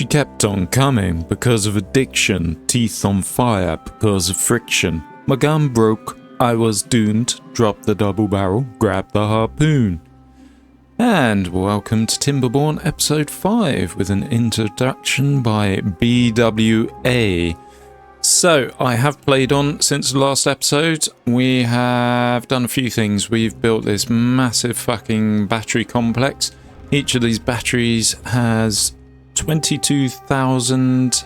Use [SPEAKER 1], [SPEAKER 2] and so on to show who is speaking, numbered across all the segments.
[SPEAKER 1] kept on coming because of addiction, teeth on fire because of friction. My gun broke, I was doomed, dropped the double barrel, grabbed the harpoon. And welcome to Timberborn episode 5 with an introduction by BWA. So, I have played on since the last episode. We have done a few things. We've built this massive fucking battery complex. Each of these batteries has 22,000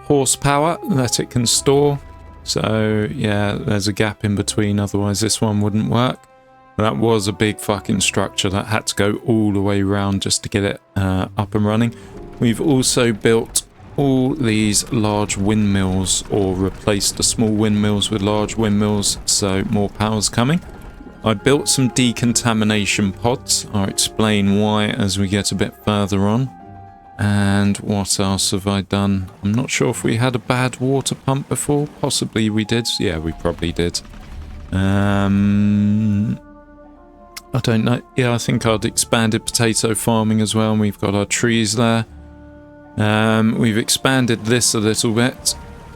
[SPEAKER 1] horsepower that it can store. So, yeah, there's a gap in between, otherwise this one wouldn't work. That was a big fucking structure that had to go all the way around just to get it up and running. We've also built all these large windmills, or replaced the small windmills with large windmills, so more power's coming. I built some decontamination pods. I'll explain why as we get a bit further on. And what else have I done? I'm not sure if we had a bad water pump before. Possibly we did. Yeah, we probably did. I don't know. Yeah, I think I'd expanded potato farming as well, and we've got our trees there. We've expanded this a little bit,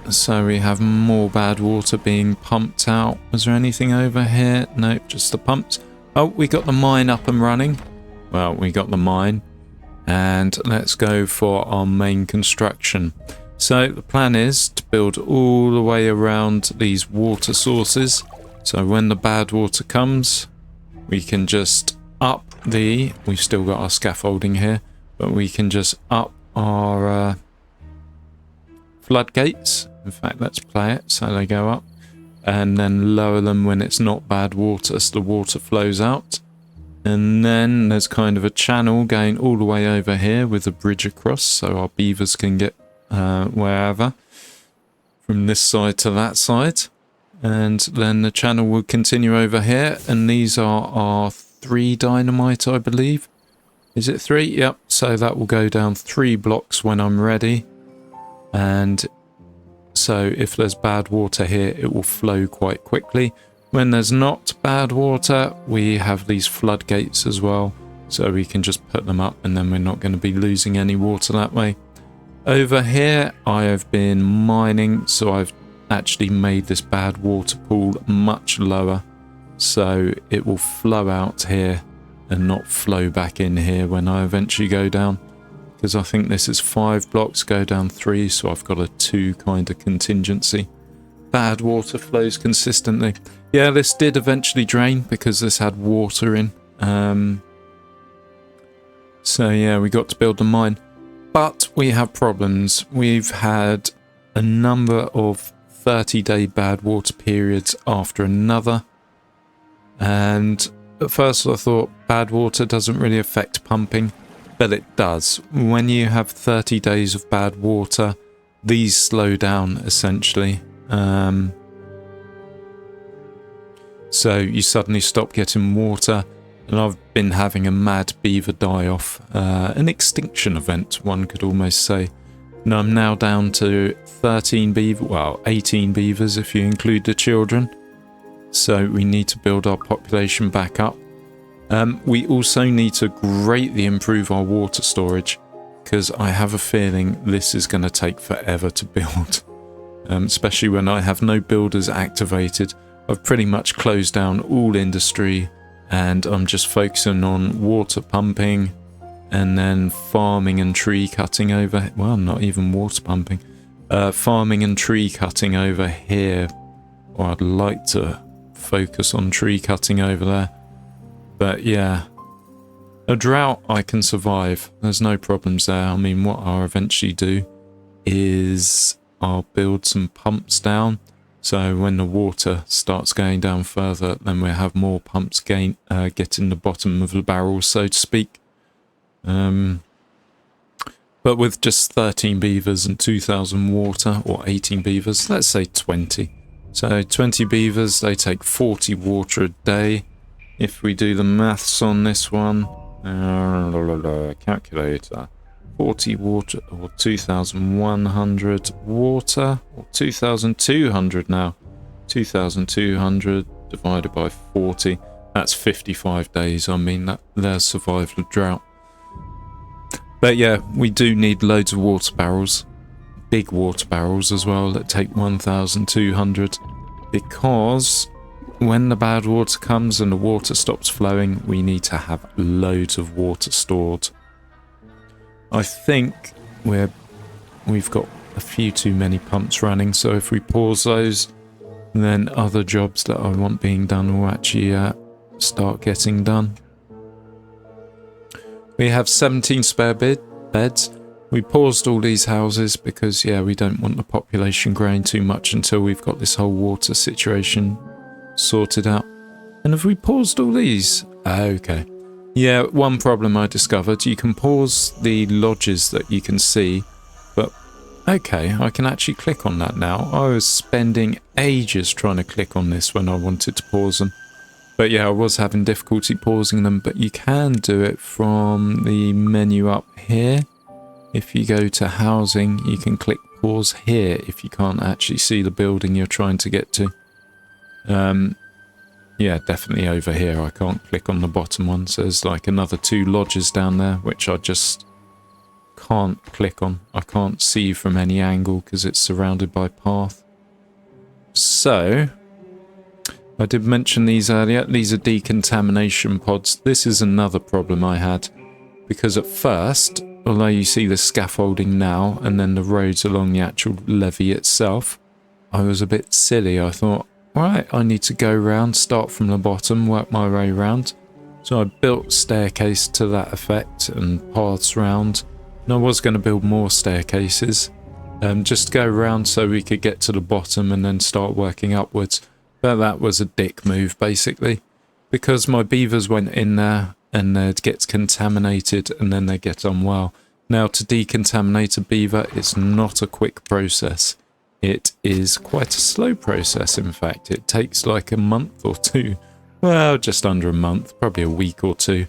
[SPEAKER 1] so we have more bad water being pumped out. Was there anything over here? Nope, just the pumps. Oh, we got the mine up and running. Well, we got the mine, and let's go for our main construction. So the plan is to build all the way around these water sources, so when the bad water comes, we can just up the... We've still got our scaffolding here, but we can just up our floodgates. In fact, let's play it so they go up, and then lower them when it's not bad water, so the water flows out. And then there's kind of a channel going all the way over here with a bridge across, so our beavers can get wherever, from this side to that side. And then the channel will continue over here, and these are our 3 dynamite, I believe. Is it 3? Yep, so that will go down 3 blocks when I'm ready. And so if there's bad water here, it will flow quite quickly. When there's not bad water, we have these floodgates as well, so we can just put them up, and then we're not going to be losing any water that way. Over here, I have been mining, so I've actually made this bad water pool much lower, so it will flow out here and not flow back in here when I eventually go down, because I think this is 5 blocks, go down 3, so I've got a 2 kind of contingency. Bad water flows consistently. Yeah, this did eventually drain because this had water in. So yeah, we got to build the mine, but we have problems. We've had a number of 30-day bad water periods after another, and at first I thought bad water doesn't really affect pumping, but it does. When you have 30 days of bad water, these slow down essentially. So you suddenly stop getting water, and I've been having a mad beaver die-off, an extinction event, one could almost say. And I'm now down to 13 beavers, well, 18 beavers if you include the children. So we need to build our population back up. We also need to greatly improve our water storage, because I have a feeling this is going to take forever to build. Especially when I have no builders activated. I've pretty much closed down all industry, and I'm just focusing on water pumping, and then farming and tree cutting over... Well, not even water pumping. Farming and tree cutting over here. Or I'd like to focus on tree cutting over there. But yeah, a drought I can survive. There's no problems there. I mean, what I'll eventually do is I'll build some pumps down. So when the water starts going down further, then we'll have more pumps get in the bottom of the barrel, so to speak. But with just 13 beavers and 2,000 water, or 18 beavers, let's say 20. So 20 beavers, they take 40 water a day. If we do the maths on this one, calculator, 40 water, or 2,100 water, or 2,200 now. 2,200 divided by 40, that's 55 days. I mean, that there's survived a drought. But yeah, we do need loads of water barrels. Big water barrels as well that take 1,200. Because when the bad water comes and the water stops flowing, we need to have loads of water stored. I think we've got a few too many pumps running, so if we pause those, then other jobs that I want being done will actually start getting done. We have 17 spare beds. We paused all these houses because, yeah, we don't want the population growing too much until we've got this whole water situation sorted out. And have we paused all these? Okay. Yeah, one problem I discovered, you can pause the lodges that you can see, but okay, I can actually click on that now. I was spending ages trying to click on this when I wanted to pause them. But yeah, I was having difficulty pausing them, but you can do it from the menu up here. If you go to housing, you can click pause here if you can't actually see the building you're trying to get to. Yeah, definitely over here. I can't click on the bottom one. So there's like another 2 lodges down there, which I just can't click on. I can't see from any angle because it's surrounded by path. So, I did mention these earlier. These are decontamination pods. This is another problem I had. Because at first, although you see the scaffolding now and then the roads along the actual levee itself, I was a bit silly. I thought, right, I need to go round, start from the bottom, work my way round. So I built a staircase to that effect and paths round. And I was going to build more staircases, just go round so we could get to the bottom and then start working upwards. But that was a dick move, basically, because my beavers went in there and they'd get contaminated and then they get unwell. Now, to decontaminate a beaver, it's not a quick process. It is quite a slow process, in fact. It takes like a month or 2. Well, just under a month, probably a week or 2,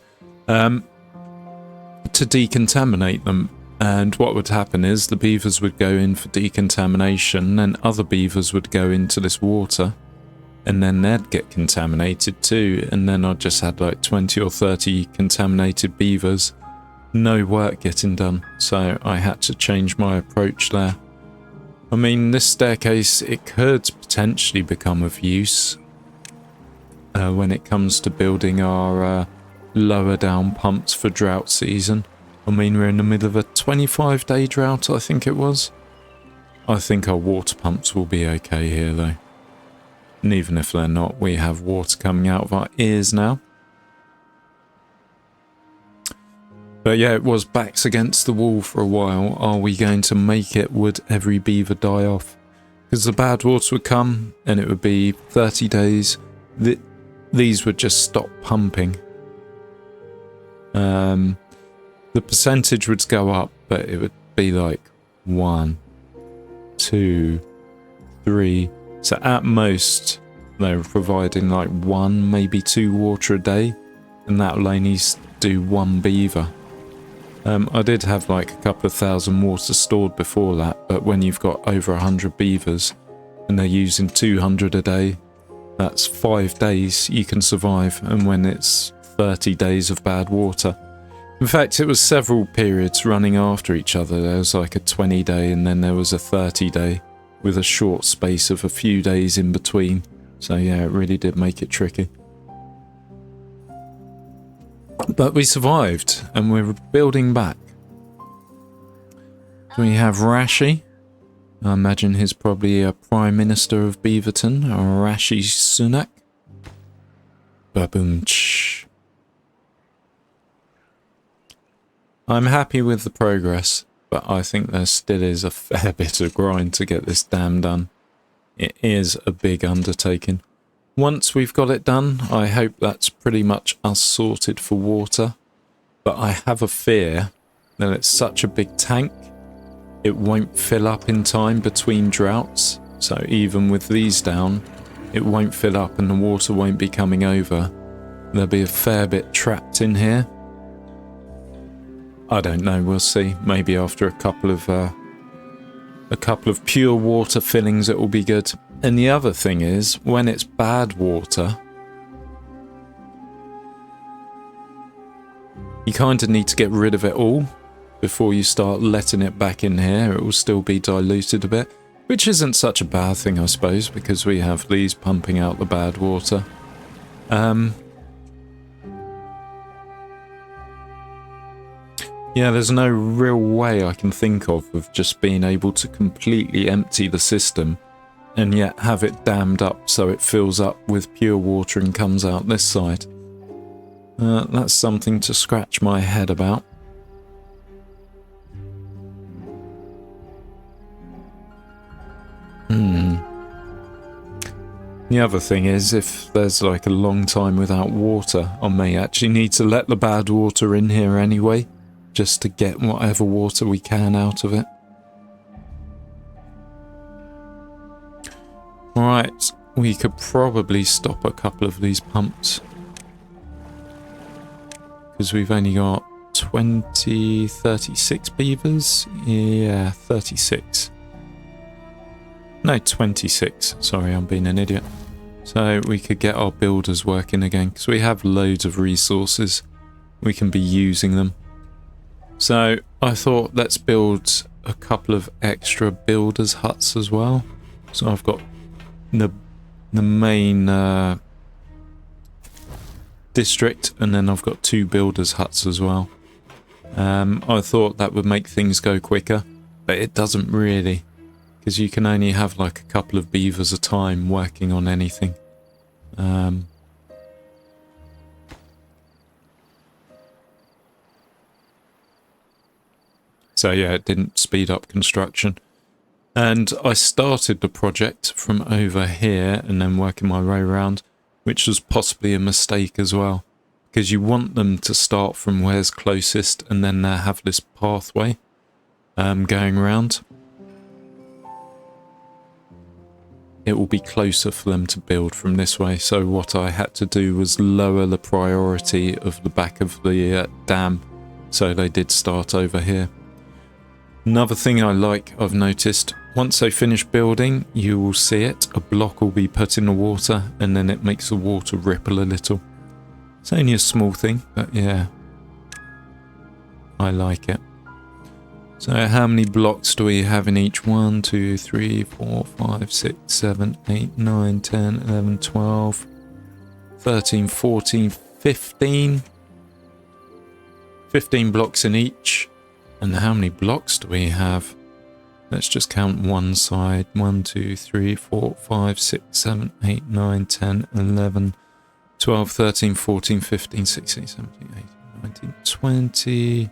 [SPEAKER 1] to decontaminate them. And what would happen is the beavers would go in for decontamination, then other beavers would go into this water, and then they'd get contaminated too. And then I just had like 20 or 30 contaminated beavers. No work getting done. So I had to change my approach there. I mean, this staircase, it could potentially become of use when it comes to building our lower down pumps for drought season. I mean, we're in the middle of a 25-day drought, I think it was. I think our water pumps will be okay here, though. And even if they're not, we have water coming out of our ears now. But yeah, it was backs against the wall for a while. Are we going to make it? Would every beaver die off? Because the bad water would come and it would be 30 days. These would just stop pumping. The percentage would go up, but it would be like 1, 2, 3. So at most, they were providing like 1, maybe 2 water a day. And that will only do 1 beaver. I did have like a couple of thousand water stored before that, but when you've got over 100 beavers and they're using 200 a day, that's 5 days you can survive, and when it's 30 days of bad water. In fact, it was several periods running after each other. There was like a 20-day and then there was a 30-day with a short space of a few days in between. So yeah, it really did make it tricky. But we survived, and we're building back. We have Rashi. I imagine he's probably a Prime Minister of Beaverton, or Rashi Sunak. Baboom. I'm happy with the progress, but I think there still is a fair bit of grind to get this dam done. It is a big undertaking. Once we've got it done, I hope that's pretty much us sorted for water. But I have a fear that it's such a big tank, it won't fill up in time between droughts. So even with these down, it won't fill up and the water won't be coming over. There'll be a fair bit trapped in here. I don't know, we'll see. Maybe after a couple of pure water fillings it will be good. And the other thing is, when it's bad water, you kind of need to get rid of it all. before you start letting it back in here. It will still be diluted a bit, which isn't such a bad thing, I suppose, because we have these pumping out the bad water. Yeah, there's no real way I can think of just being able to completely empty the system and yet have it dammed up so it fills up with pure water and comes out this side. That's something to scratch my head about. The other thing is, if there's like a long time without water, I may actually need to let the bad water in here anyway, just to get whatever water we can out of it. Right, we could probably stop a couple of these pumps, because we've only got 36 beavers. Yeah, 36. No, 26. Sorry, I'm being an idiot. So we could get our builders working again, because we have loads of resources. We can be using them. So I thought, let's build a couple of extra builders' huts as well. So I've got the main district, and then I've got 2 builders' huts as well. I thought that would make things go quicker, but it doesn't really, because you can only have like a couple of beavers a time working on anything. So yeah, it didn't speed up construction. And I started the project from over here and then working my way around, which was possibly a mistake as well, because you want them to start from where's closest and then they have this pathway going around. It will be closer for them to build from this way. So what I had to do was lower the priority of the back of the dam, so they did start over here. Another thing I've noticed, once they finish building, you will see it. A block will be put in the water and then it makes the water ripple a little. It's only a small thing, but yeah, I like it. So how many blocks do we have in each? 1, 2, 3, 4, 5, 6, 7, 8, 9, 10, 11, 12, 13, 14, 15. 15 blocks in each. And how many blocks do we have? Let's just count one side. 1, 2, 3, 4, 5, 6, 7, 8, 9, 10, 11, 12, 13, 14, 15, 16, 17, 18, 19, 20.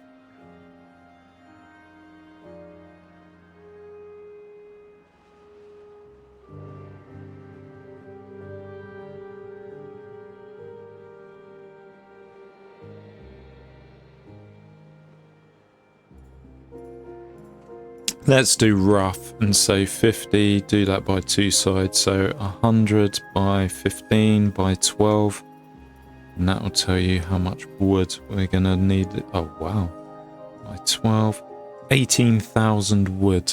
[SPEAKER 1] Let's do rough and say 50, do that by 2 sides, so 100 by 15 by 12, and that will tell you how much wood we're going to need. Oh wow, by 12, 18,000 wood.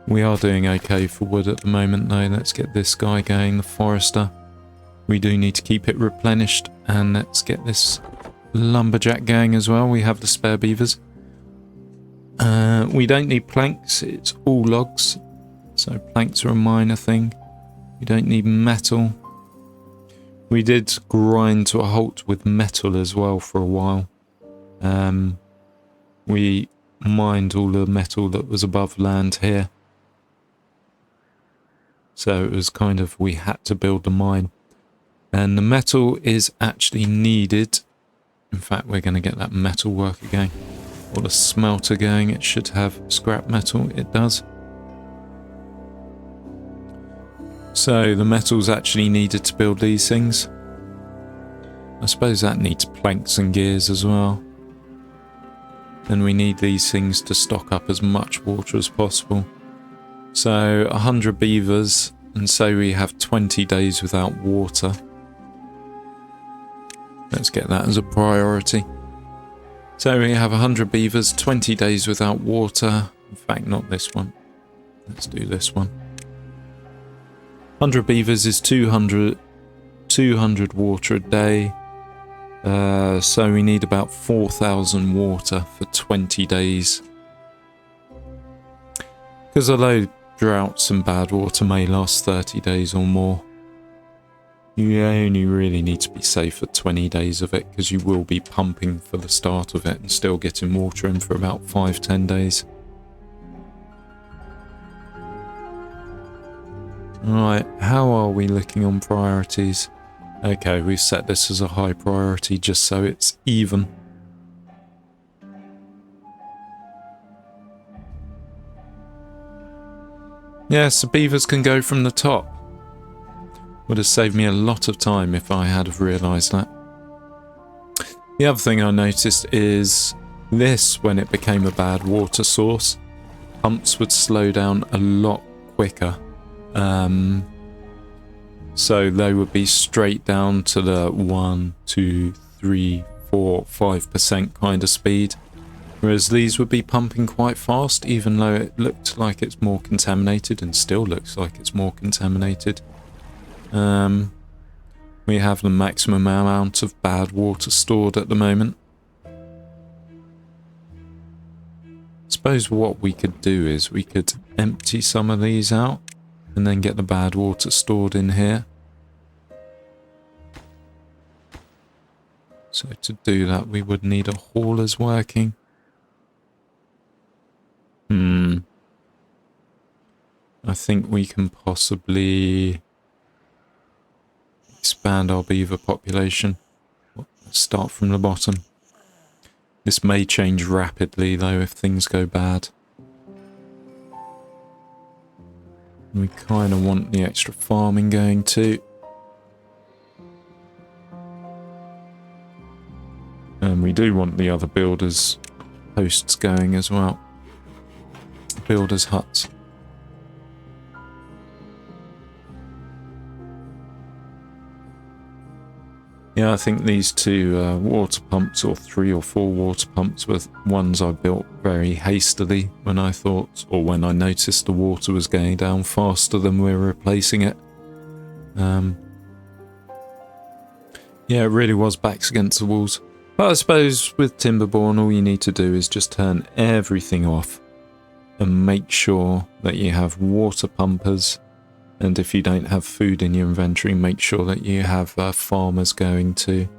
[SPEAKER 1] We are doing okay for wood at the moment though. Let's get this guy going, the forester. We do need to keep it replenished, and let's get this lumberjack going as well. We have the spare beavers. We don't need planks, it's all logs, so planks are a minor thing. We don't need metal. We did grind to a halt with metal as well for a while. We mined all the metal that was above land here, so it was kind of, we had to build the mine, and the metal is actually needed. In fact, we're going to get that metal worker going, or the smelter going. It should have scrap metal. It does. So the metal's actually needed to build these things. I suppose that needs planks and gears as well. Then we need these things to stock up as much water as possible. So 100 beavers, and so we have 20 days without water. Let's get that as a priority. So we have 100 beavers, 20 days without water. In fact, not this one. Let's do this one. 100 beavers is 200 200 water a day. So we need about 4,000 water for 20 days. Because although droughts and bad water may last 30 days or more, you only really need to be safe for 20 days of it, because you will be pumping for the start of it and still getting water in for about 5-10 days. Right, how are we looking on priorities? Okay, we've set this as a high priority just so it's even. Yes, the beavers can go from the top. Would have saved me a lot of time if I had have realised that. The other thing I noticed is this, when it became a bad water source, pumps would slow down a lot quicker. So they would be straight down to the 1, 2, 3, 4, 5% kind of speed. Whereas these would be pumping quite fast, even though it looked like it's more contaminated, and still looks like it's more contaminated. We have the maximum amount of bad water stored at the moment. I suppose what we could do is we could empty some of these out and then get the bad water stored in here. So to do that we would need a haulers working. I think we can possibly expand our beaver population. Let's start from the bottom. This may change rapidly though if things go bad. We kind of want the extra farming going too. And we do want the other builders' posts going as well. Builders' huts. Yeah, I think these two water pumps, or 3 or 4 water pumps, were ones I built very hastily when I thought, or when I noticed the water was going down faster than we were replacing it. Yeah, it really was backs against the walls. But I suppose with Timberborn, all you need to do is just turn everything off and make sure that you have water pumpers. And if you don't have food in your inventory, make sure that you have farmers going too.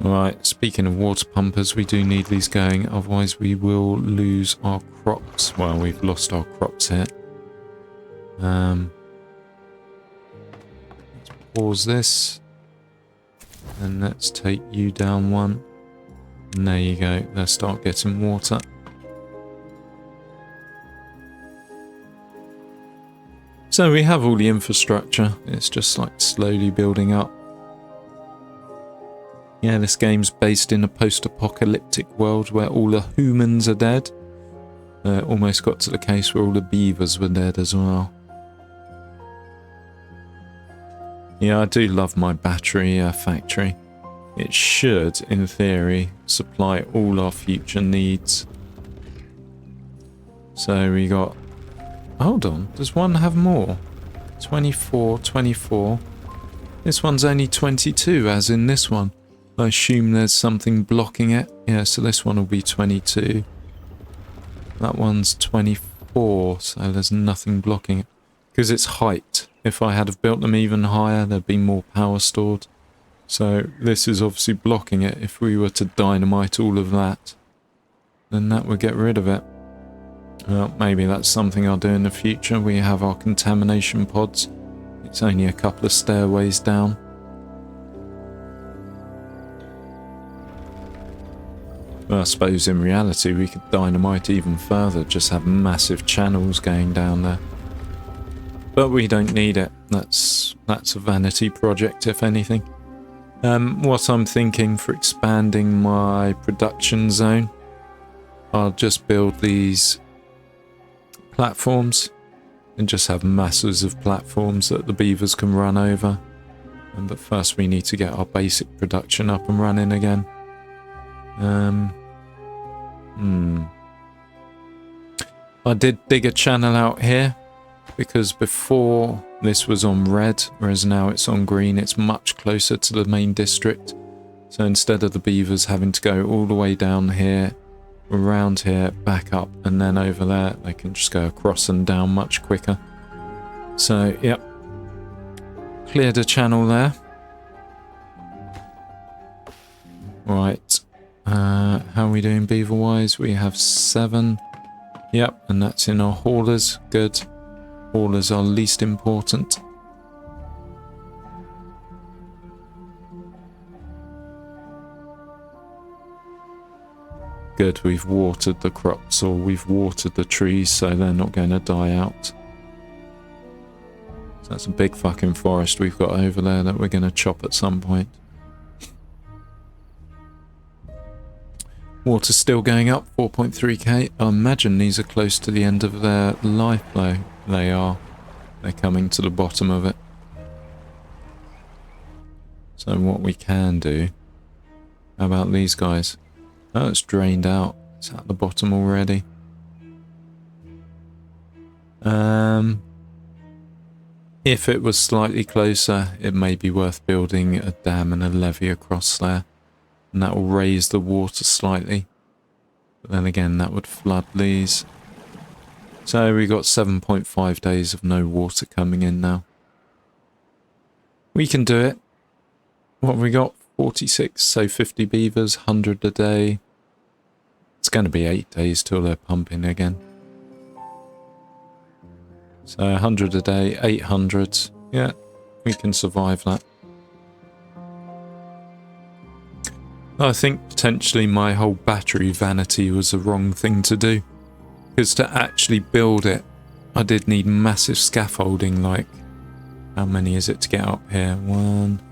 [SPEAKER 1] Right, speaking of water pumpers, we do need these going, otherwise we will lose our crops. Well, we've lost our crops here. Let's pause this. And let's take you down one. And there you go, let's start getting water. So we have all the infrastructure, it's just like slowly building up. Yeah, this game's based in a post-apocalyptic world where all the humans are dead. Almost got to the case where all the beavers were dead as well. Yeah, I do love my battery factory. It should, in theory, supply all our future needs. So we got... Hold on, does one have more? 24, 24. This one's only 22, as in this one. I assume there's something blocking it. Yeah, so this one will be 22. That one's 24, so there's nothing blocking it. Because it's height. If I had have built them even higher, there'd be more power stored. So this is obviously blocking it. If we were to dynamite all of that, then that would get rid of it. Well, maybe that's something I'll do in the future. We have our contamination pods. It's only a couple of stairways down. Well, I suppose in reality we could dynamite even further, just have massive channels going down there. But we don't need it. That's a vanity project, if anything. What I'm thinking for expanding my production zone, I'll just build these platforms and just have masses of platforms that the beavers can run over. But first we need to get our basic production up and running again. I did dig a channel out here because before this was on red, whereas now it's on green. It's much closer to the main district. So instead of the beavers having to go all the way down here, around here, back up, and then over there, they can just go across and down much quicker. So, yep. Cleared a channel there. Right. How are we doing beaver-wise? We have 7. Yep, and that's in our haulers. Good. Haulers are least important. Good, we've watered the crops, or we've watered the trees, so they're not going to die out. So that's a big fucking forest we've got over there that we're going to chop at some point. Water's still going up, 4.3k. I imagine these are close to the end of their life though. They are. They're coming to the bottom of it. So what we can do... How about these guys? Oh, it's drained out. It's at the bottom already. If it was slightly closer, it may be worth building a dam and a levee across there. And that will raise the water slightly. But then again, that would flood these. So we got 7.5 days of no water coming in now. We can do it. What have we got? 46, so 50 beavers, 100 a day. It's going to be 8 days till they're pumping again. So 100 a day, 800. Yeah, we can survive that. I think potentially my whole battery vanity was the wrong thing to do. Because to actually build it, I did need massive scaffolding, like... How many is it to get up here? 1...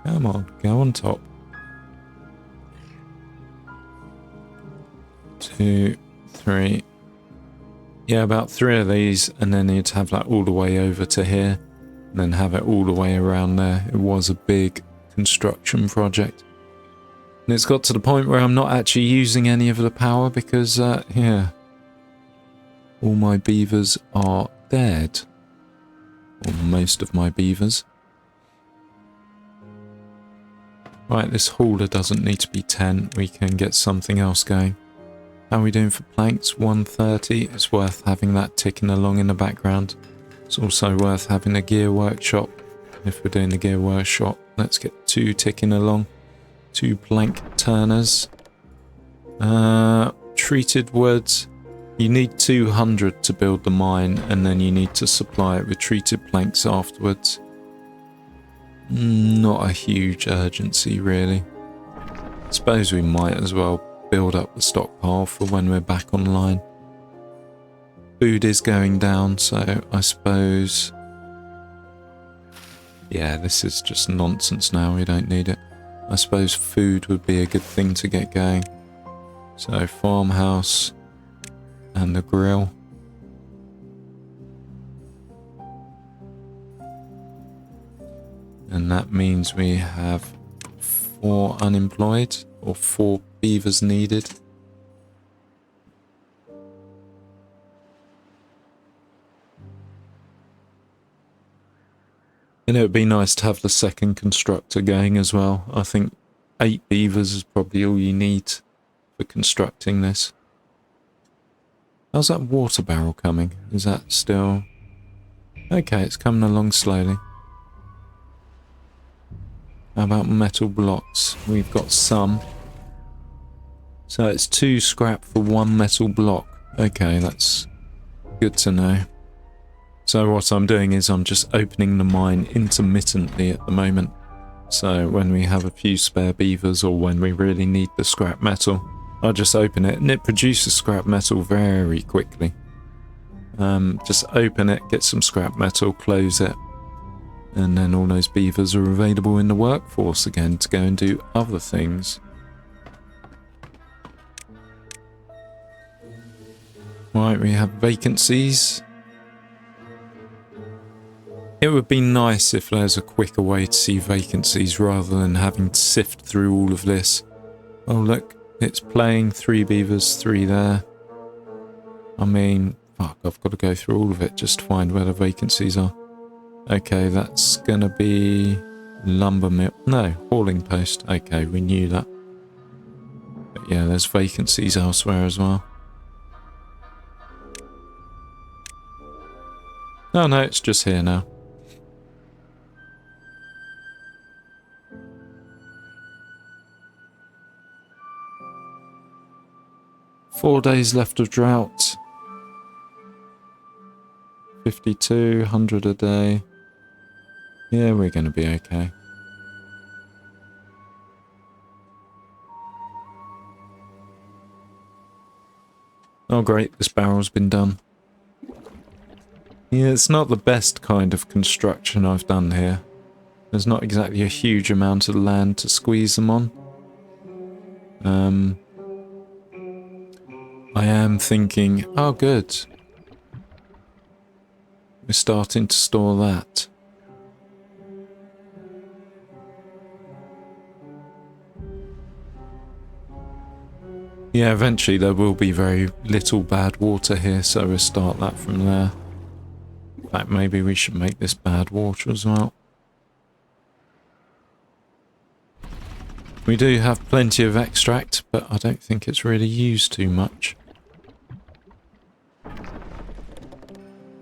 [SPEAKER 1] Come on, go on top. 2, 3... Yeah, about 3 of these, and then you'd have that all the way over to here, and then have it all the way around there. It was a big construction project. And it's got to the point where I'm not actually using any of the power because, yeah, all my beavers are dead. Or most of my beavers. Right, this hauler doesn't need to be 10. We can get something else going. How are we doing for planks? 130. It's worth having that ticking along in the background. It's also worth having a gear workshop. If we're doing the gear workshop, let's get 2 ticking along. 2 plank turners. Treated wood. You need 200 to build the mine, and then you need to supply it with treated planks afterwards. Not a huge urgency, really. I suppose we might as well build up the stockpile for when we're back online. Food is going down, so I suppose... Yeah, this is just nonsense now, we don't need it. I suppose food would be a good thing to get going. So farmhouse and the grill. And that means we have 4 unemployed, or 4 beavers needed. And it would be nice to have the second constructor going as well. I think 8 beavers is probably all you need for constructing this. How's that water barrel coming? Is that still... Okay, it's coming along slowly. How about metal blocks? We've got some. So it's 2 scrap for 1 metal block. Okay, that's good to know. So what I'm doing is I'm just opening the mine intermittently at the moment. So when we have a few spare beavers or when we really need the scrap metal, I'll just open it and it produces scrap metal very quickly. Just open it, get some scrap metal, close it, and then all those beavers are available in the workforce again to go and do other things. Right, we have vacancies. It would be nice if there's a quicker way to see vacancies rather than having to sift through all of this. Oh look, it's playing 3 beavers, 3 there. I mean, Fuck, I've got to go through all of it just to find where the vacancies are. Okay, that's going to be lumber mill. No, hauling post. Okay, we knew that. But yeah, there's vacancies elsewhere as well. Oh no, it's just here now. Four days left of drought. 52, 100 a day. Yeah, we're going to be okay. Oh great, this barrel's been done. Yeah, it's not the best kind of construction I've done here. There's not exactly a huge amount of land to squeeze them on. I am thinking, oh good. We're starting to store that. Yeah, eventually there will be very little bad water here, so we'll start that from there. In fact, maybe we should make this bad water as well. We do have plenty of extract, but I don't think it's really used too much.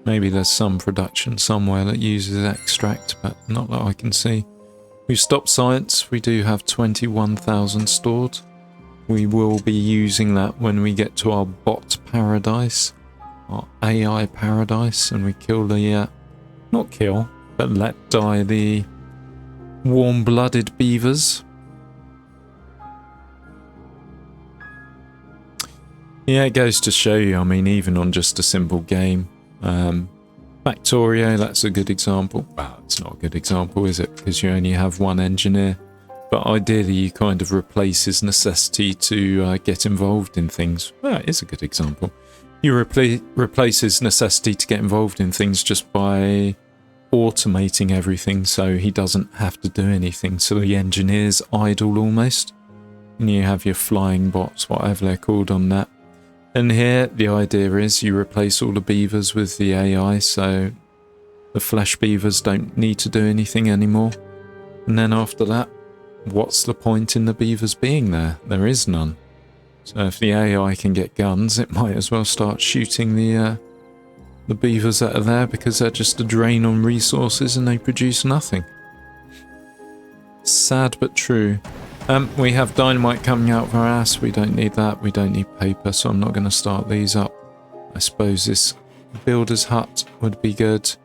[SPEAKER 1] Maybe there's some production somewhere that uses extract, but not that I can see. We've stopped science. We do have 21,000 stored. We will be using that when we get to our bot paradise, our AI paradise, and we kill the, not kill, but let die the warm-blooded beavers. Yeah, it goes to show you, I mean, even on just a simple game. Factorio, that's a good example. Well, it's not a good example, is it? Because you only have one engineer. But ideally, you kind of replace his necessity to get involved in things. Well, it is a good example. You replace his necessity to get involved in things just by automating everything so he doesn't have to do anything. So the engineer's idle almost. And you have your flying bots, whatever they're called on that. And here, the idea is you replace all the beavers with the AI, so the flesh beavers don't need to do anything anymore. And then after that, what's the point in the beavers being there? There is none. So if the AI can get guns, it might as well start shooting the beavers that are there, because they're just a drain on resources and they produce nothing. Sad but true. We have dynamite coming out of our ass. We don't need that. We don't need paper, so I'm not going to start these up. I suppose this builder's hut would be good.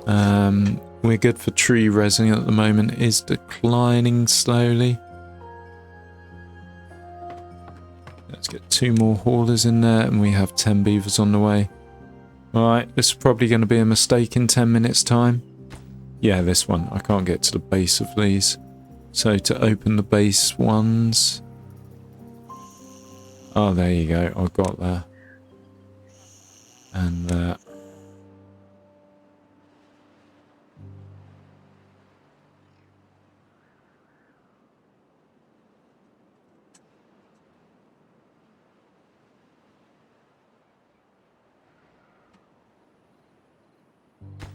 [SPEAKER 1] We're good for tree resin at the moment. It is declining slowly. Let's get 2 more haulers in there, and we have 10 beavers on the way. Alright, this is probably going to be a mistake in 10 minutes' time. Yeah, this one. I can't get to the base of these. So to open the base ones... Oh, there you go. I got there. And there.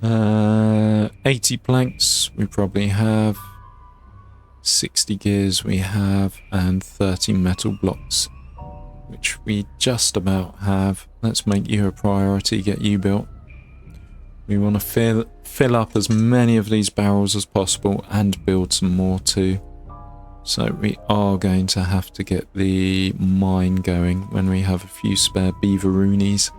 [SPEAKER 1] Uh, 80 planks we probably have. 60 gears we have, and 30 metal blocks, which we just about have. Let's make you a priority, get you built. We want to fill up as many of these barrels as possible and build some more too. So we are going to have to get the mine going when we have a few spare beaveroonies.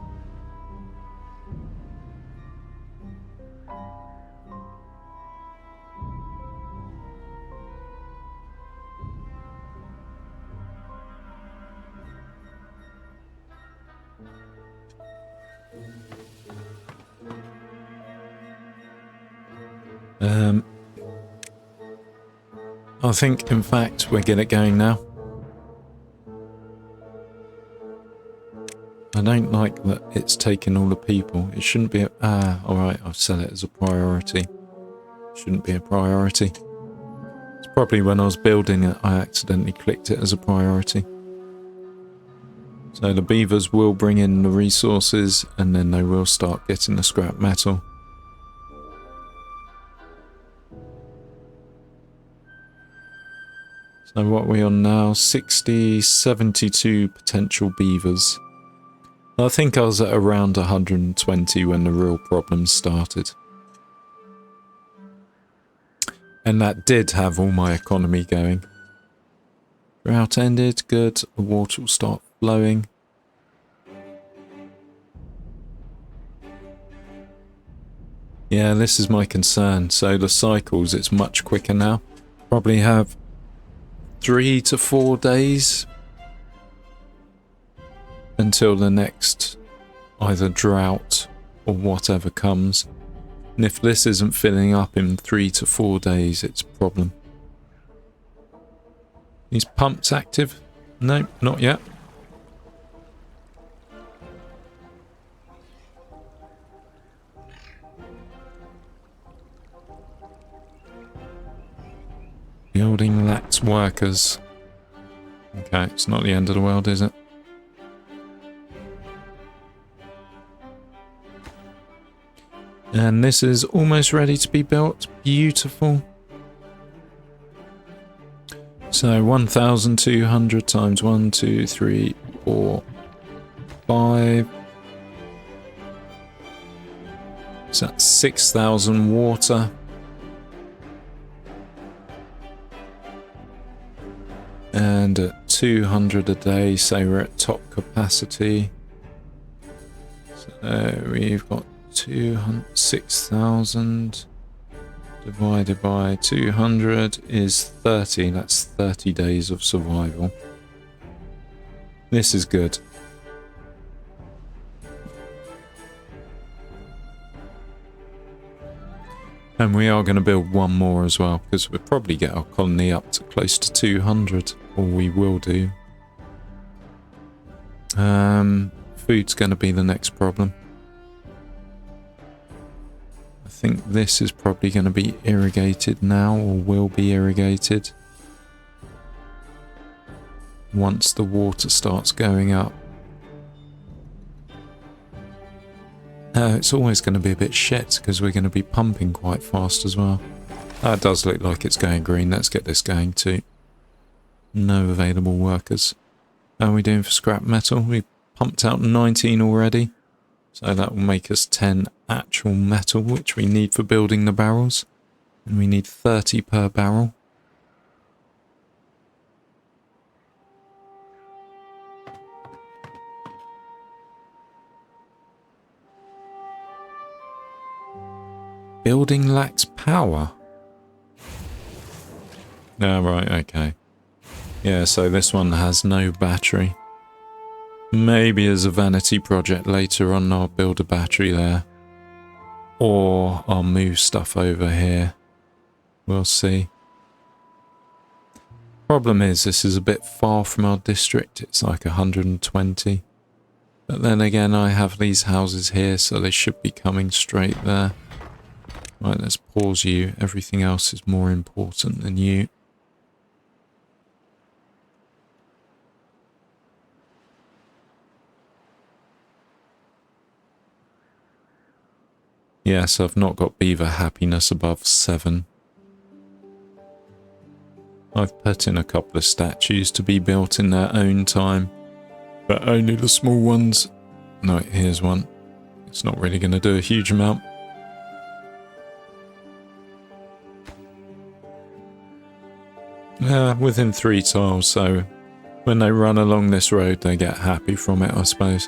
[SPEAKER 1] I think, in fact, we'll get it going now. I don't like that it's taking all the people. It shouldn't be alright, I'll sell it as a priority. Shouldn't be a priority. It's probably when I was building it, I accidentally clicked it as a priority. So the beavers will bring in the resources and then they will start getting the scrap metal. So what are we on now? 60, 72 potential beavers. I think I was at around 120 when the real problems started. And that did have all my economy going. Drought ended, good. The water will start flowing. Yeah, this is my concern. So the cycles, it's much quicker now. Probably have 3 to 4 days until the next either drought or whatever comes. And if this isn't filling up in 3 to 4 days, it's a problem. These pumps active? No, not yet. Building lacks workers. Okay, it's not the end of the world, is it? And this is almost ready to be built. Beautiful. So 1,200 times 1, 2, 3, 4, 5. So that's 6,000 water. And at 200 a day, say we're at top capacity. So we've got 6,000 divided by 200 is 30. That's 30 days of survival. This is good. And we are going to build one more as well, because we'll probably get our colony up to close to 200, or we will do. Food's going to be the next problem. I think this is probably going to be irrigated now, or will be irrigated once the water starts going up. It's always going to be a bit shit because we're going to be pumping quite fast as well. That does look like it's going green. Let's get this going too. No available workers. How are we doing for scrap metal? We pumped out 19 already. So that will make us 10 actual metal, which we need for building the barrels. And we need 30 per barrel. Building lacks power. Oh, right, okay. Yeah, so this one has no battery. Maybe as a vanity project later on I'll build a battery there. Or I'll move stuff over here. We'll see. Problem is, this is a bit far from our district. It's like 120. But then again, I have these houses here, so they should be coming straight there. Right, let's pause you. Everything else is more important than you. Yes, I've not got beaver happiness above 7. I've put in a couple of statues to be built in their own time, but only the small ones. No, here's one. It's not really going to do a huge amount. Within 3 tiles, so when they run along this road they get happy from it, I suppose.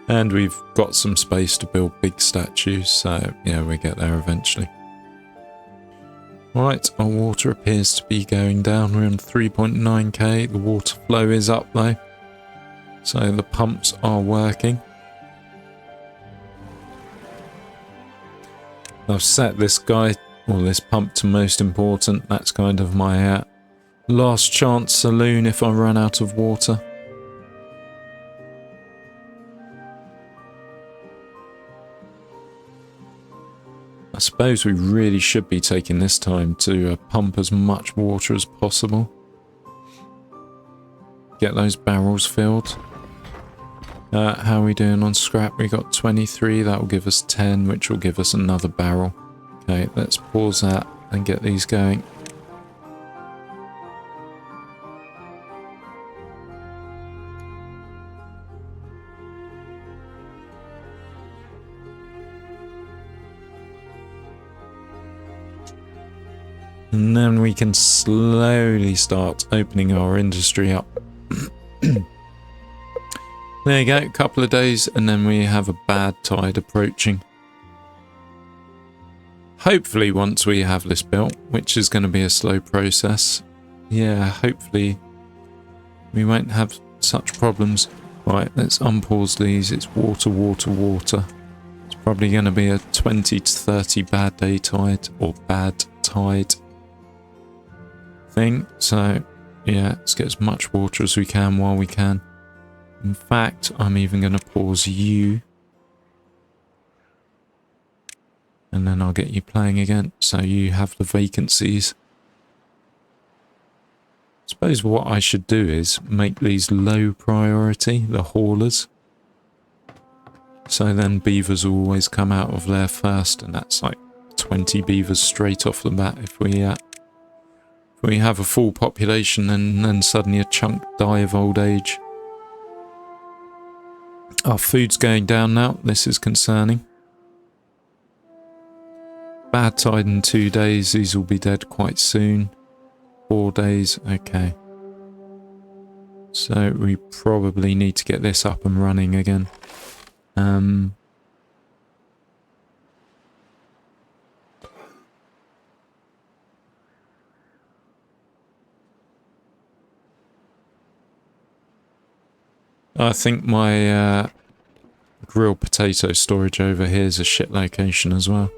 [SPEAKER 1] And we've got some space to build big statues, so yeah, we get there eventually. Right, our water appears to be going down. We're on 3.9k. The water flow is up though, so the pumps are working. I've set this guy, or this pump, to most important. That's kind of my last chance saloon if I run out of water. I suppose we really should be taking this time to pump as much water as possible. Get those barrels filled. How are we doing on scrap? We got 23. That will give us 10, which will give us another barrel. Okay, let's pause that and get these going. And then we can slowly start opening our industry up. There you go, a couple of days and then we have a bad tide approaching. Hopefully once we have this built, which is going to be a slow process, yeah, hopefully we won't have such problems. Right, let's unpause these. It's water, water, water. It's probably going to be a 20 to 30 bad day tide or bad tide thing. So yeah, let's get as much water as we can while we can. In fact, I'm even going to pause you. And then I'll get you playing again. So you have the vacancies. I suppose what I should do is make these low priority, the haulers. So then beavers will always come out of there first. And that's like 20 beavers straight off the bat if we have a full population and then suddenly a chunk die of old age. Our food's going down now. This is concerning. Bad tide in 2 days. These will be dead quite soon. 4 days. Okay. So we probably need to get this up and running again. I think my grilled potato storage over here is a shit location as well.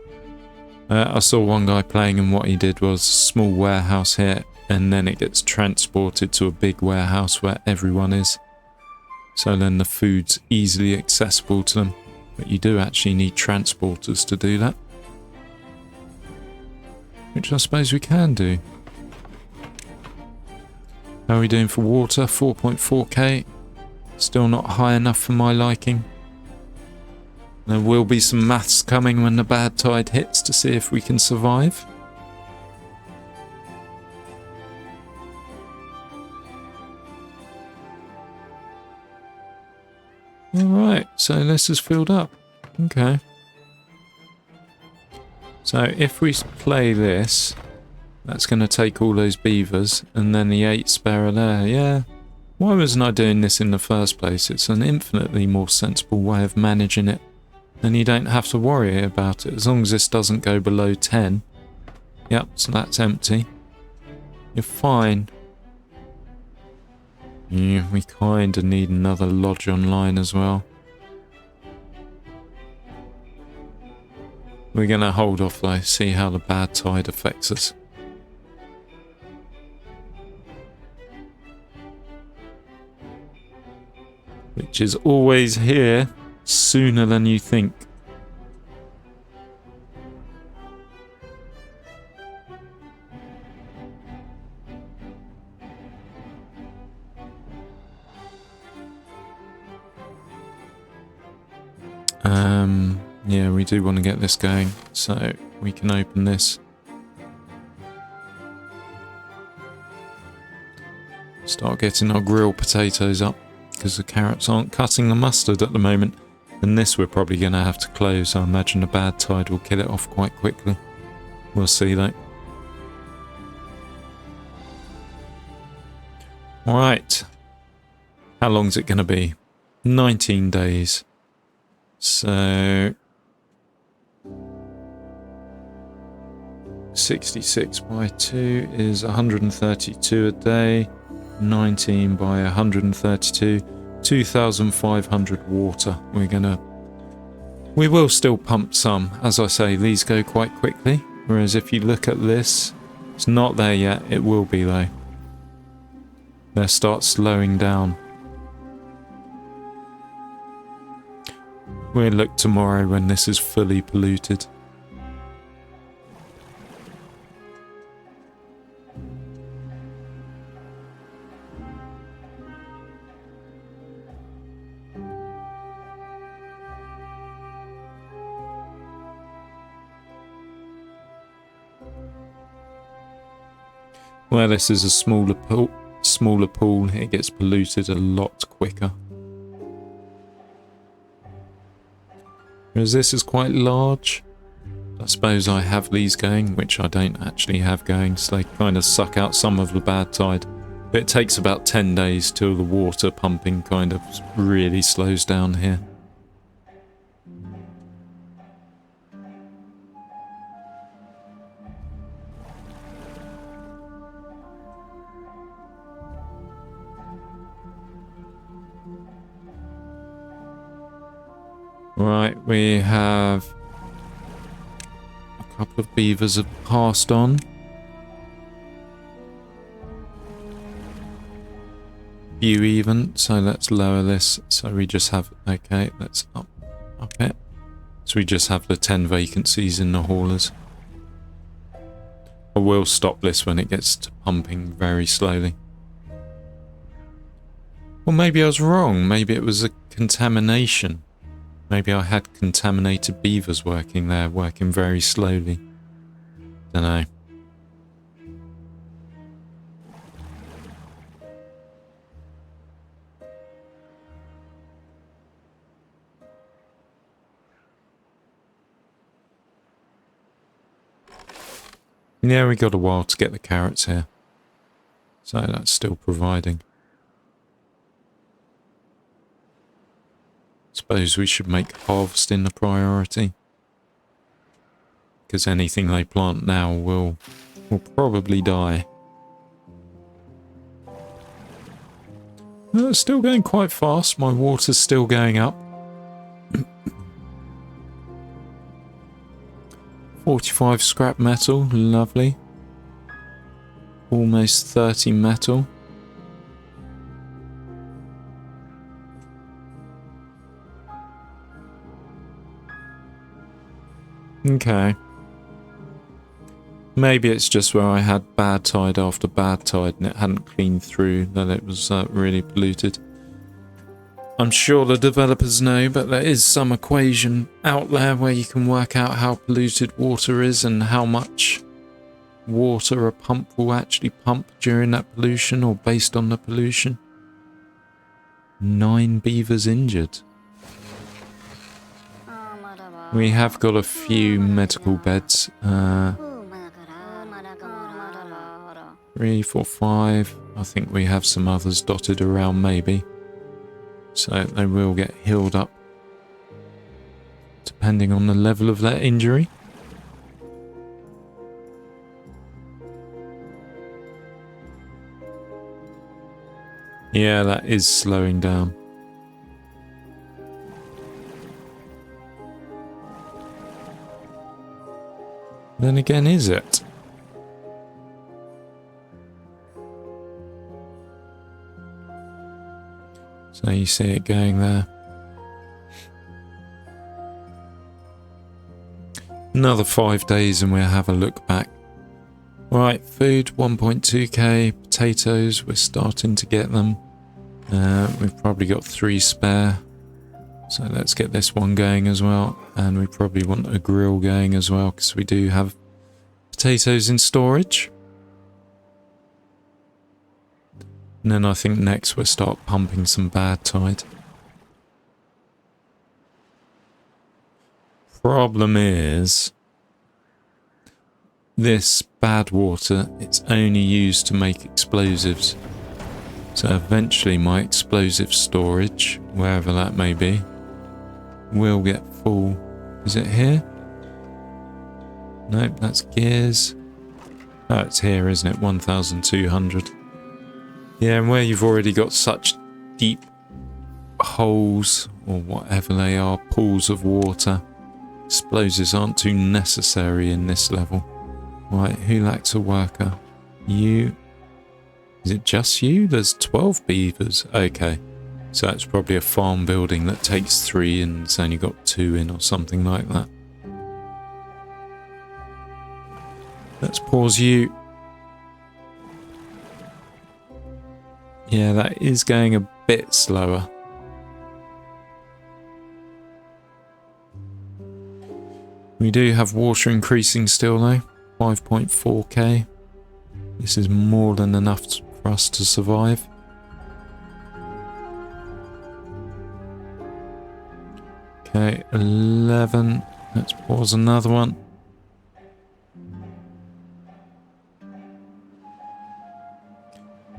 [SPEAKER 1] I saw one guy playing and what he did was a small warehouse here and then it gets transported to a big warehouse where everyone is. So then the food's easily accessible to them. But you do actually need transporters to do that. Which I suppose we can do. How are we doing for water? 4.4k. Still not high enough for my liking. There will be some maths coming when the bad tide hits to see if we can survive. Alright, so this is filled up. Okay. So if we play this, that's going to take all those beavers and then the 8 spare are there. Yeah. Why wasn't I doing this in the first place? It's an infinitely more sensible way of managing it. And you don't have to worry about it. As long as this doesn't go below 10. Yep, so that's empty. You're fine. Yeah, we kind of need another lodge online as well. We're going to hold off though, see how the bad tide affects us. Which is always here sooner than you think. Yeah, we do want to get this going, so we can open this. Start getting our grilled potatoes up, because the carrots aren't cutting the mustard at the moment. And this we're probably going to have to close. I imagine a bad tide will kill it off quite quickly. We'll see though. Alright. How long is it going to be? 19 days. So 66 by 2 is 132 a day. 19 by 132, 2,500 water. We will still pump some. As I say, these go quite quickly. Whereas if you look at this, it's not there yet. It will be though. They'll start slowing down. We'll look tomorrow when this is fully polluted. Where this is a smaller pool, it gets polluted a lot quicker. Whereas this is quite large. I suppose I have these going, which I don't actually have going, so they kind of suck out some of the bad tide. But it takes about 10 days till the water pumping kind of really slows down here. Right, we have a couple of beavers have passed on. Few even, so let's lower this. So we just have, okay, let's up it. So we just have the 10 vacancies in the haulers. I will stop this when it gets to pumping very slowly. Well, maybe I was wrong. Maybe it was a contamination. Maybe I had contaminated beavers working there, working very slowly. Don't know. Yeah, we got a while to get the carrots here. So that's still providing. Suppose we should make harvesting the priority. Because anything they plant now will probably die. It's still going quite fast. My water's still going up. 45 scrap metal, lovely. Almost 30 metal. Okay. Maybe it's just where I had bad tide after bad tide and it hadn't cleaned through, that it was really polluted. I'm sure the developers know, but there is some equation out there where you can work out how polluted water is and how much water a pump will actually pump during that pollution or based on the pollution. 9 beavers injured. We have got a few medical beds. 3, 4, 5. I think we have some others dotted around maybe. So they will get healed up depending on the level of their injury. Yeah, that is slowing down. Then again, is it? So you see it going there. Another 5 days and we'll have a look back. Right, food 1.2k, potatoes, we're starting to get them. We've probably got 3 spare. So let's get this one going as well. And we probably want a grill going as well because we do have potatoes in storage. And then I think next we'll start pumping some bad tide. Problem is, this bad water, it's only used to make explosives. So eventually my explosive storage, wherever that may be, will get full. Is it here? Nope, that's gears. Oh, it's here, isn't it? 1,200. Yeah, and where you've already got such deep holes, or whatever they are, pools of water, explosives aren't too necessary in this level. Right, who lacks a worker? You. Is it just you? There's 12 beavers. Okay. So that's probably a farm building that takes 3 and it's only got 2 in or something like that. Let's pause you. Yeah, that is going a bit slower. We do have water increasing still though. 5.4k. This is more than enough for us to survive. Okay, 11. Let's pause another one.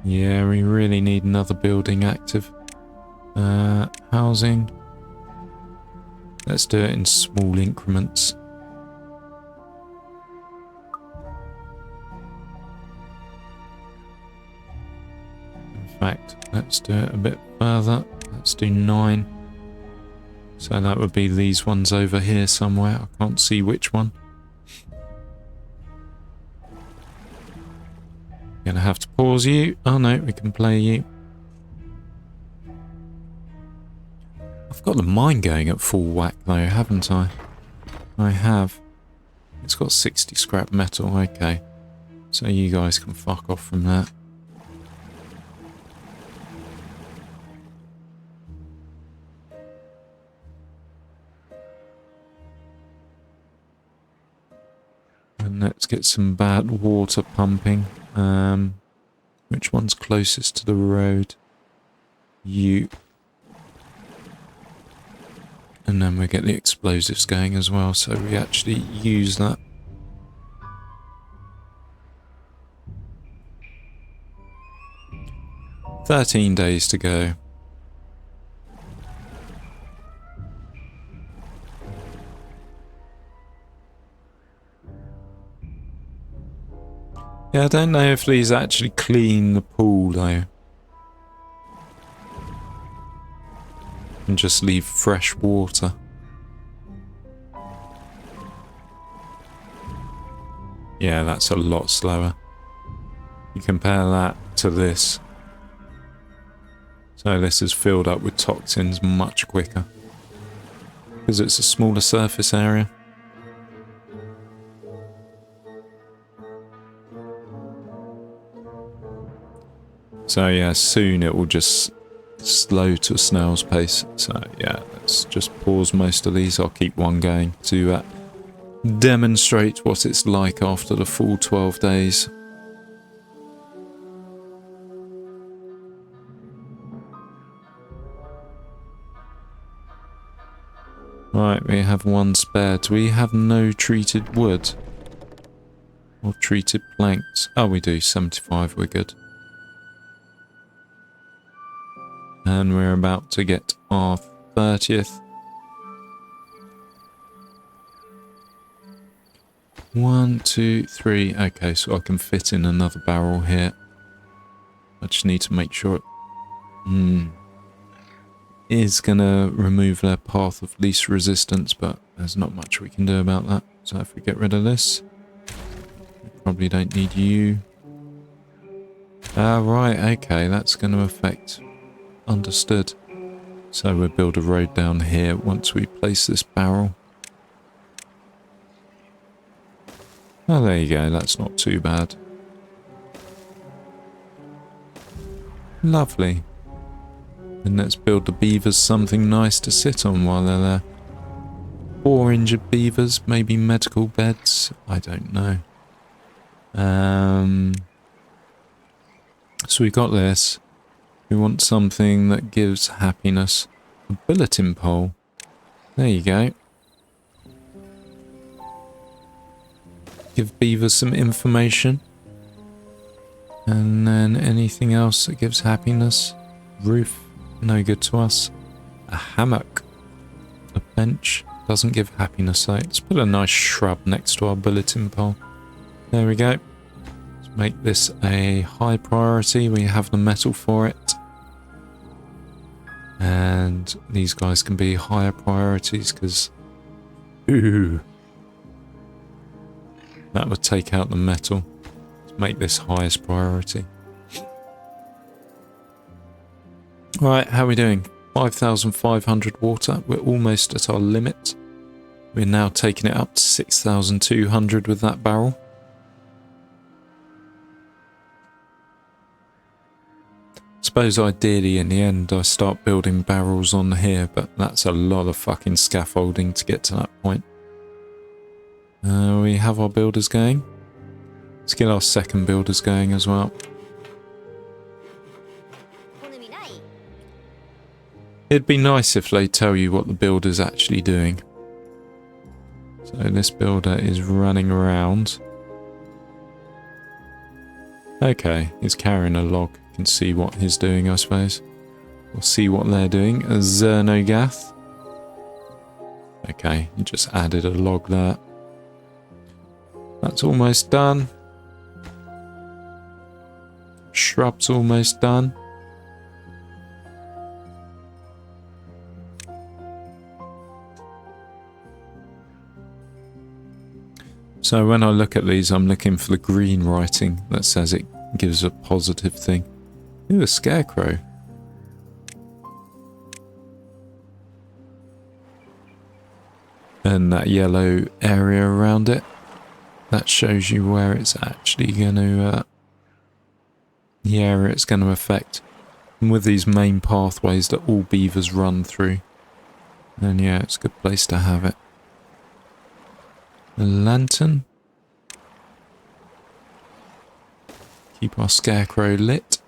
[SPEAKER 1] Yeah, we really need another building active. Housing. Let's do it in small increments. In fact, let's do it a bit further. Let's do 9. So that would be these ones over here somewhere. I can't see which one. Gonna have to pause you. Oh no, we can play you. I've got the mine going at full whack though, haven't I? I have. It's got 60 scrap metal, okay. So you guys can fuck off from that. And let's get some bad water pumping. Which one's closest to the road? You. And then we get the explosives going as well, so we actually use that. "13 days to go." Yeah, I don't know if these actually clean the pool though. And just leave fresh water. Yeah, that's a lot slower. You compare that to this. So this is filled up with toxins much quicker. Because it's a smaller surface area. So yeah, soon it will just slow to a snail's pace. So yeah, let's just pause most of these. I'll keep one going to demonstrate what it's like after the full 12 days. Right, we have one spare. Do we have no treated wood? Or treated planks? Oh, we do. 75, we're good. And we're about to get our 30th. 1, 2, 3. Okay, so I can fit in another barrel here. I just need to make sure it is going to remove their path of least resistance, but there's not much we can do about that. So if we get rid of this, we probably don't need you. Right, okay, that's going to affect... Understood. So we'll build a road down here once we place this barrel. Oh, there you go. That's not too bad. Lovely. And let's build the beavers something nice to sit on while they're there. 4 injured beavers, maybe medical beds. I don't know. So we got this. We want something that gives happiness. A bulletin pole. There you go. Give beavers some information. And then anything else that gives happiness. Roof, no good to us. A hammock. A bench, doesn't give happiness. So let's put a nice shrub next to our bulletin pole. There we go. Let's make this a high priority. We have the metal for it. And these guys can be higher priorities because... Ooh. That would take out the metal. Let's make this highest priority. Right, how are we doing? 5,500 water. We're almost at our limit. We're now taking it up to 6,200 with that barrel. Suppose ideally in the end I start building barrels on here, but that's a lot of fucking scaffolding to get to that point. We have our builders going. Let's get our second builders going as well. It'd be nice if they tell you what the builder's actually doing. So this builder is running around. Okay, he's carrying a log. You can see what he's doing, I suppose. We'll see what they're doing. A Zernogath. Okay, he just added a log there. That's almost done. Shrub's almost done. So when I look at these, I'm looking for the green writing that says it gives a positive thing. Ooh, a scarecrow. And that yellow area around it, that shows you where it's actually going to, the area it's going to affect. And with these main pathways that all beavers run through, then yeah, it's a good place to have it. A lantern. Keep our scarecrow lit.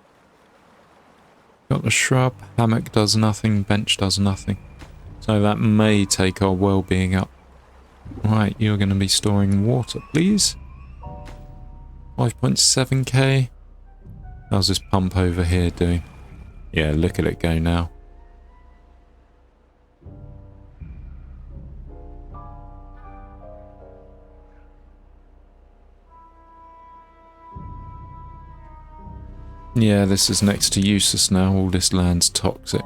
[SPEAKER 1] Got the shrub. Hammock does nothing. Bench does nothing. So that may take our well-being up. Right, you're going to be storing water, please. 5.7k. How's this pump over here doing? Yeah, look at it go now. Yeah, this is next to useless now. All this land's toxic.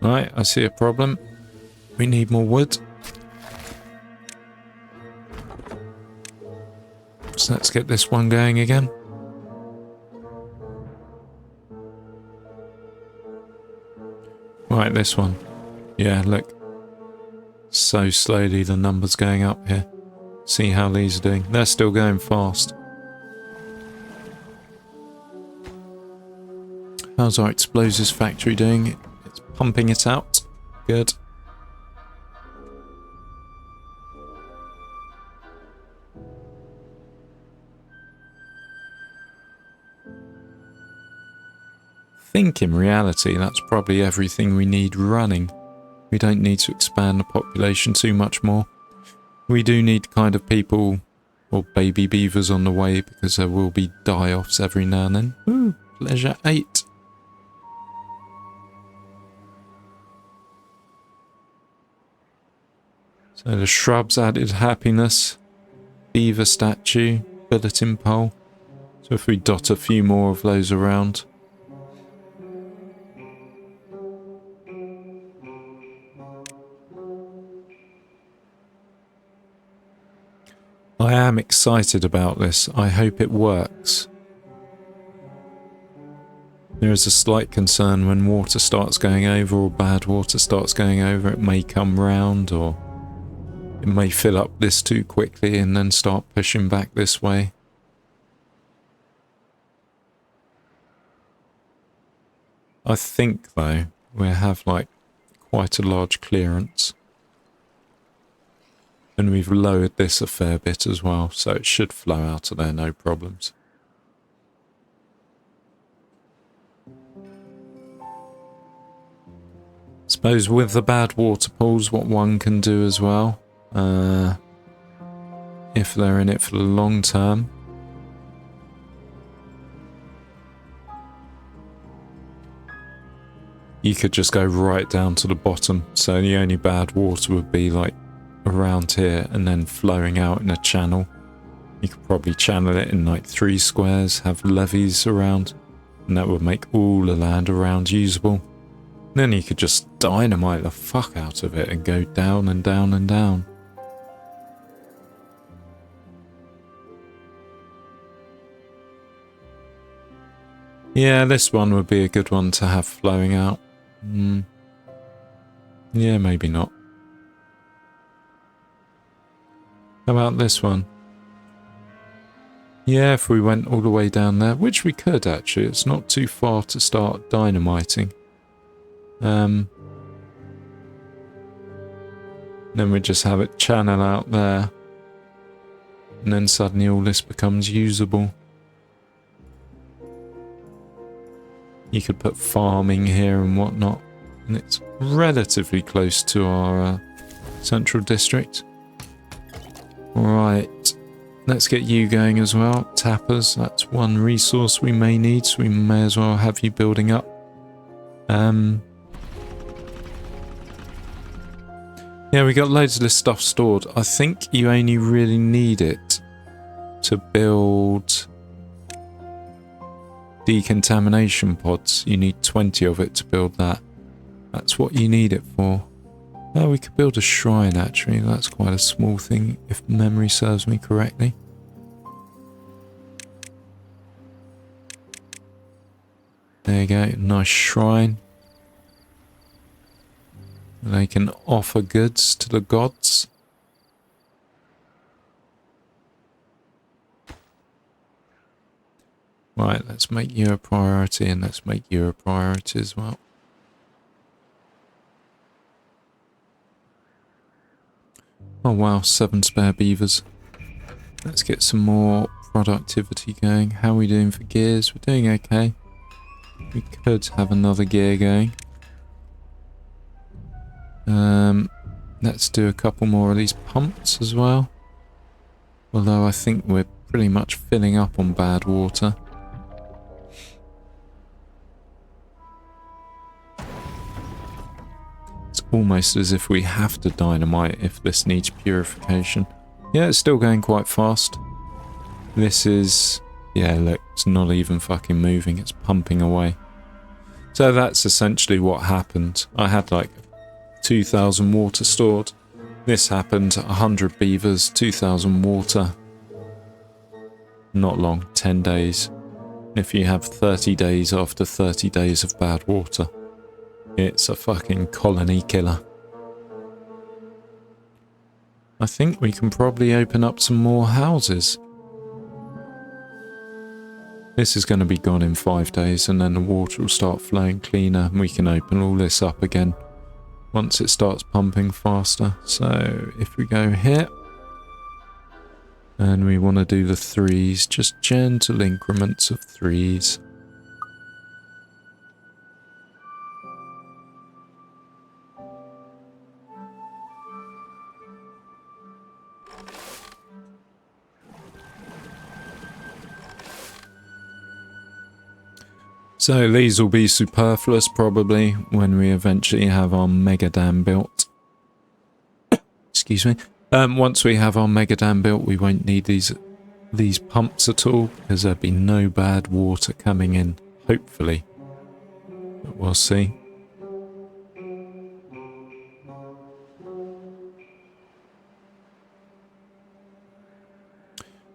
[SPEAKER 1] Right, I see a problem. We need more wood. So let's get this one going again. Right, this one. Yeah, look. So slowly the numbers going up here. See how these are doing. They're still going fast. How's our explosives factory doing? It's pumping it out. Good. I think in reality that's probably everything we need running. We don't need to expand the population too much more. We do need kind of people or baby beavers on the way because there will be die-offs every now and then. Ooh, pleasure 8. So the shrubs added happiness. Beaver statue, bulletin pole. So if we dot a few more of those around. I am excited about this. I hope it works. There is a slight concern when water starts going over or bad water starts going over. It may come round or it may fill up this too quickly and then start pushing back this way. I think though we have like quite a large clearance. And we've lowered this a fair bit as well, so it should flow out of there, no problems. Suppose with the bad water pools, what one can do as well, if they're in it for the long term, you could just go right down to the bottom, so the only bad water would be like around here and then flowing out in a channel. You could probably channel it in like 3 squares, have levees around, and that would make all the land around usable. And then you could just dynamite the fuck out of it and go down and down and down. Yeah, this one would be a good one to have flowing out. Yeah, maybe not. How about this one? Yeah, if we went all the way down there, which we could actually. It's not too far to start dynamiting. Then we just have it channel out there. And then suddenly all this becomes usable. You could put farming here and whatnot. And it's relatively close to our central district. Alright. Let's get you going as well. Tappers, that's one resource we may need, so we may as well have you building up. Yeah, we got loads of this stuff stored. I think you only really need it to build decontamination pods. You need 20 of it to build that. That's what you need it for. Oh, we could build a shrine actually. That's quite a small thing if memory serves me correctly. There you go, nice shrine. They can offer goods to the gods. Right, let's make you a priority and let's make you a priority as well. Oh wow, 7 spare beavers. Let's get some more productivity going. How are we doing for gears? We're doing okay. We could have another gear going. Let's do a couple more of these pumps as well. Although I think we're pretty much filling up on bad water. It's almost as if we have to dynamite if this needs purification. Yeah, it's still going quite fast. This is... yeah, look, it's not even fucking moving. It's pumping away. So that's essentially what happened. I had like 2,000 water stored. This happened, 100 beavers, 2,000 water. Not long, 10 days. If you have 30 days after 30 days of bad water, it's a fucking colony killer. I think we can probably open up some more houses. This is going to be gone in 5 days and then the water will start flowing cleaner and we can open all this up again once it starts pumping faster. So if we go here and we want to do the 3s, just gentle increments of 3s. So these will be superfluous probably when we eventually have our mega dam built. Excuse me. Once we have our mega dam built, we won't need these pumps at all because there'll be no bad water coming in, hopefully. But we'll see.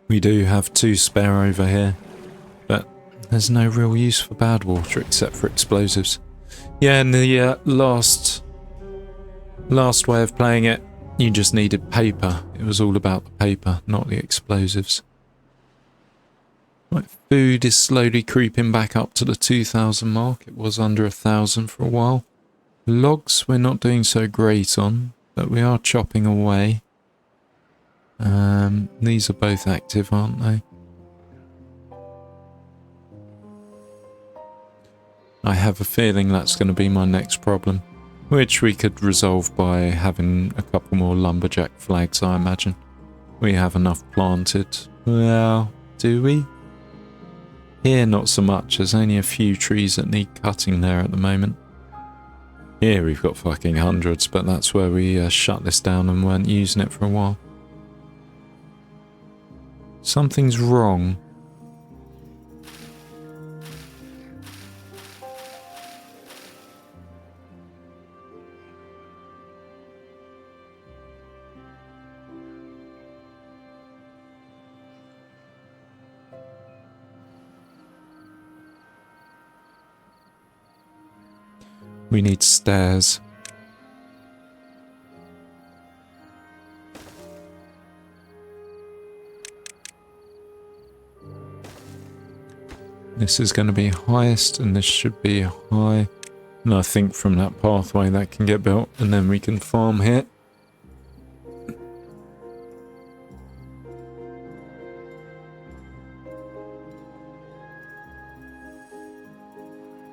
[SPEAKER 1] We do have 2 spare over here, but there's no real use for bad water except for explosives. Yeah, in the last way of playing it, you just needed paper. It was all about the paper, not the explosives. Right, food is slowly creeping back up to the 2,000 mark. It was under 1,000 for a while. Logs we're not doing so great on, but we are chopping away. These are both active, aren't they? I have a feeling that's going to be my next problem, which we could resolve by having a couple more lumberjack flags, I imagine. We have enough planted. Well, do we? Here, not so much. There's only a few trees that need cutting there at the moment. Here we've got fucking hundreds, but that's where we shut this down and weren't using it for a while. Something's wrong. We need stairs. This is going to be highest and this should be high. And I think from that pathway that can get built, and then we can farm here.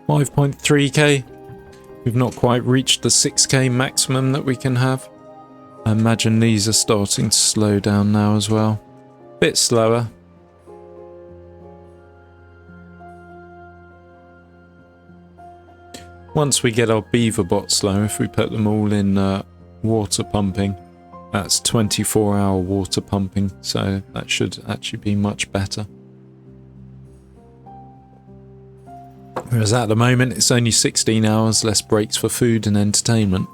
[SPEAKER 1] $5.3k. We've not quite reached the 6k maximum that we can have. I imagine these are starting to slow down now as well. Bit slower. Once we get our beaver bots though, if we put them all in water pumping, that's 24-hour water pumping, so that should actually be much better. Whereas at the moment it's only 16 hours, less breaks for food and entertainment.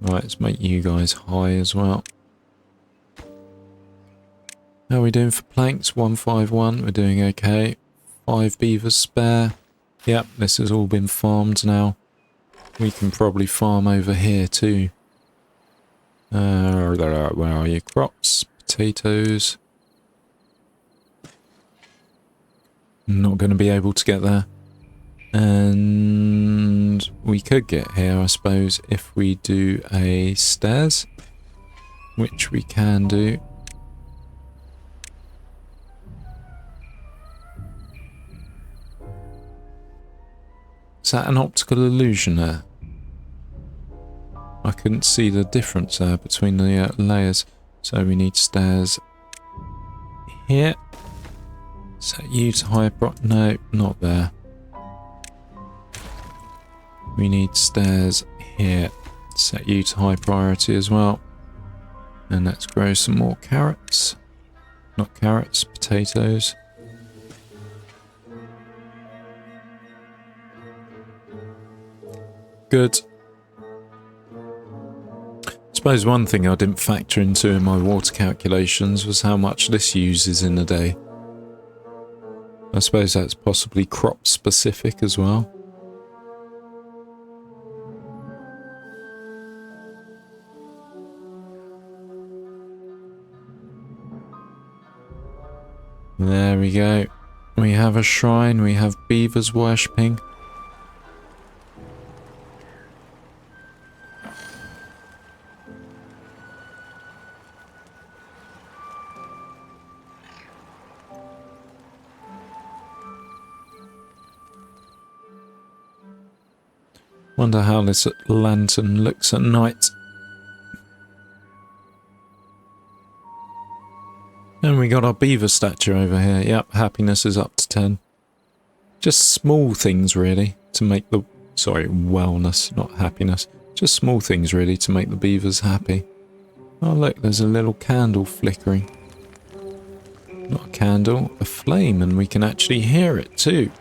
[SPEAKER 1] Right, let's make you guys high as well. How are we doing for planks? 151, we're doing okay. 5 beavers spare. Yep, this has all been farmed now. We can probably farm over here too. Where are your crops? Potatoes. Not going to be able to get there. And we could get here, I suppose, if we do a stairs, which we can do. Is that an optical illusion there? I couldn't see the difference there between the layers. So we need stairs here. Set you to high no, not there. We need stairs here. Set you to high priority as well. And let's grow some more carrots. Not carrots, potatoes. Good. I suppose one thing I didn't factor into in my water calculations was how much this uses in a day. I suppose that's possibly crop specific as well. There we go. We have a shrine, we have beavers worshipping. Wonder how this lantern looks at night. And we got our beaver statue over here. Yep, happiness is up to 10. Just small things really to make the... Sorry, wellness, not happiness. Just small things really to make the beavers happy. Oh look, there's a little candle flickering. Not a candle, a flame, and we can actually hear it too.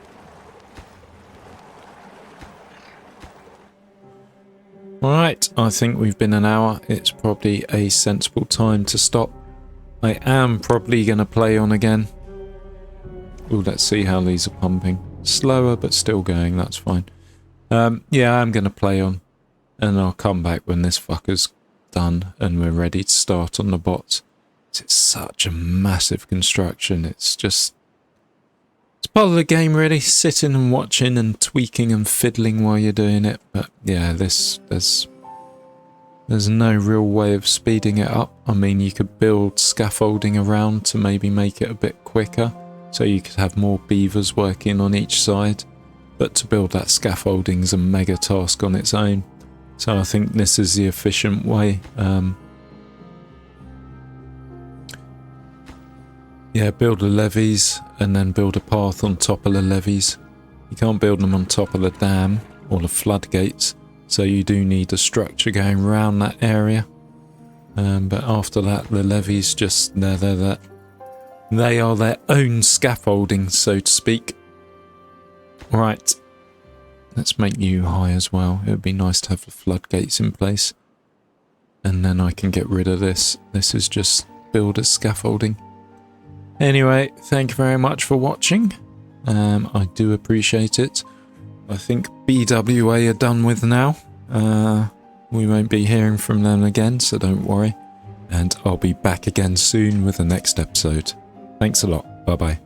[SPEAKER 1] Alright, I think we've been an hour. It's probably a sensible time to stop. I am probably going to play on again. Ooh, let's see how these are pumping. Slower, but still going, that's fine. Yeah, I'm going to play on. And I'll come back when this fucker's done and we're ready to start on the bots. It's such a massive construction. It's just... It's part of the game really, sitting and watching and tweaking and fiddling while you're doing it. But yeah, there's no real way of speeding it up. I mean, you could build scaffolding around to maybe make it a bit quicker. So you could have more beavers working on each side. But to build that scaffolding is a mega task on its own. So I think this is the efficient way. Yeah, build the levees and then build a path on top of the levees. You can't build them on top of the dam or the floodgates, so you do need a structure going around that area. But after that, the levees just, they are their own scaffolding, so to speak. Right, let's make you high as well. It would be nice to have the floodgates in place. And then I can get rid of this. This is just builder's scaffolding. Anyway, thank you very much for watching. I do appreciate it. I think BWA are done with now. We won't be hearing from them again, so don't worry. And I'll be back again soon with the next episode. Thanks a lot. Bye-bye.